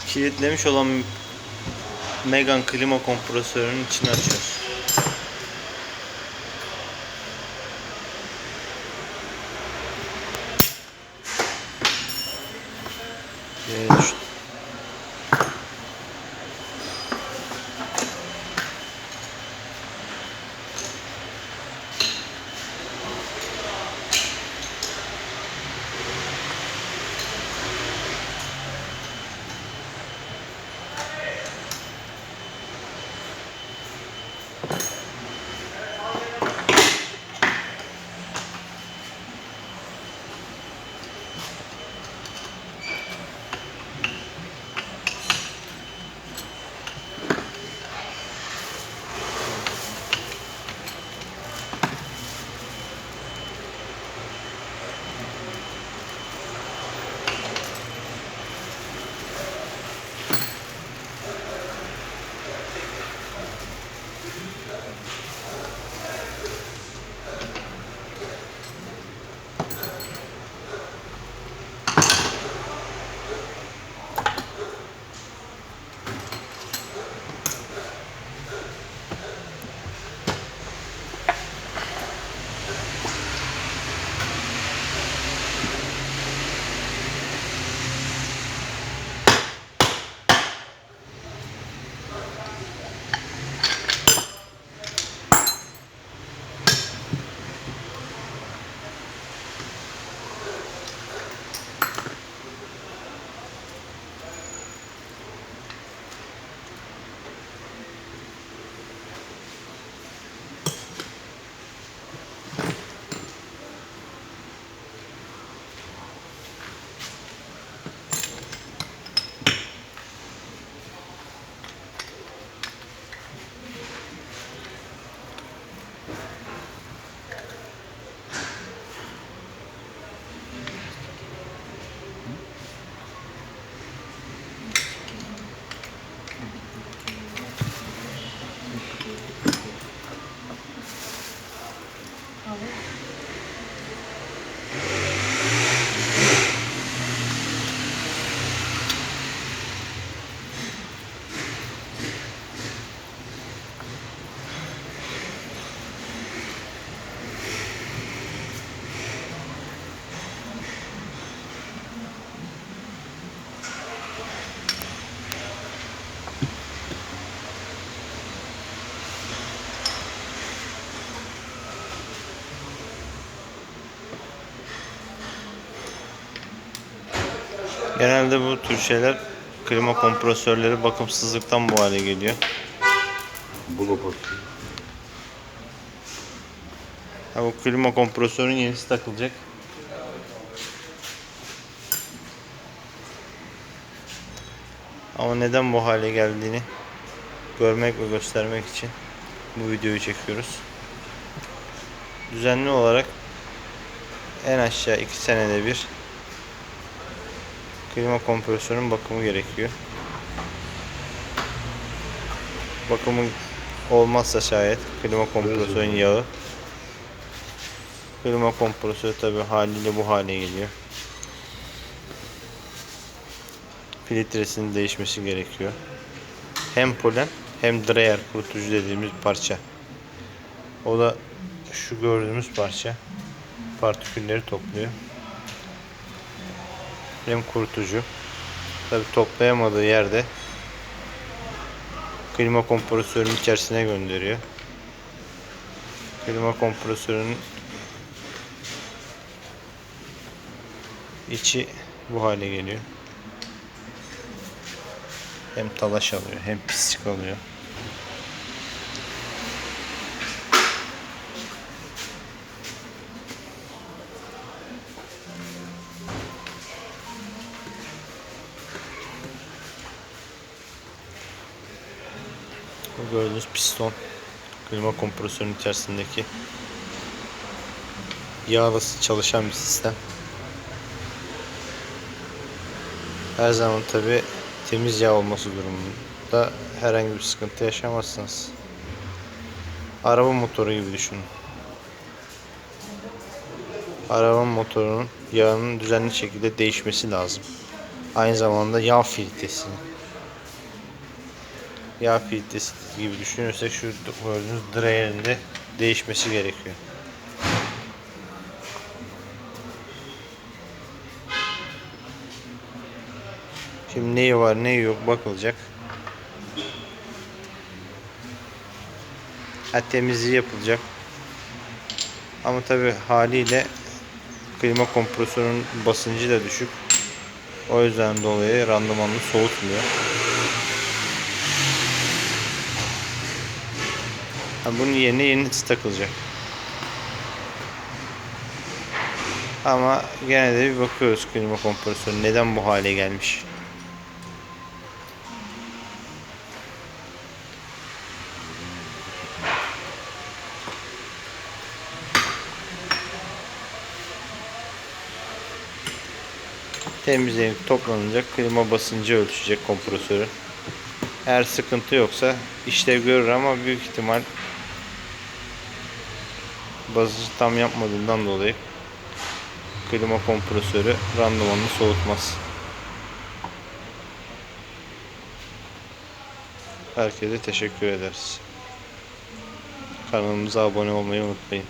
kilitlemiş olan Megane klima kompresörünün içini açıyoruz. Genelde bu tür şeyler, klima kompresörleri bakımsızlıktan bu hale geliyor. Bu klima kompresörünün yenisi takılacak. Ama neden bu hale geldiğini görmek ve göstermek için bu videoyu çekiyoruz. Düzenli olarak en aşağı 2 senede bir klima kompresörünün bakımı gerekiyor. Bakımı olmazsa şayet klima kompresörün yağı, klima kompresörü tabi haliyle bu hale geliyor. Filtresinin değişmesi gerekiyor. Hem polen hem dryer kurutucu dediğimiz parça. O da şu gördüğümüz parça. Partikülleri topluyor. Hem kurutucu. Tabi toplayamadığı yerde klima kompresörünün içerisine gönderiyor. Klima kompresörünün içi bu hale geliyor. Hem talaş alıyor hem pislik alıyor. Bu gördüğünüz piston klima kompresörünün içerisindeki yağla çalışan bir sistem. Her zaman tabi temiz yağ olması durumunda herhangi bir sıkıntı yaşamazsınız. Araba motoru gibi düşünün. Araba motorunun yağının düzenli şekilde değişmesi lazım. Aynı zamanda yağ filtresi. yağ filtresi gibi düşünürsek şu gördüğünüz dryer'in de değişmesi gerekiyor. Şimdi neyi var neyi yok bakılacak. Temizliği yapılacak. Ama tabi haliyle klima kompresörünün basıncı da düşük. O yüzden dolayı randımanlı soğutmuyor. Bunun yerine yenisi takılacak. Ama gene de bir bakıyoruz klima kompresörü neden bu hale gelmiş. Temizlenip toplanacak, klima basıncı ölçecek kompresörü. Eğer sıkıntı yoksa işlev görür ama büyük ihtimal basıncı tam yapmadığından dolayı klima kompresörü randımanını soğutmaz. Herkese teşekkür ederiz. Kanalımıza abone olmayı unutmayın.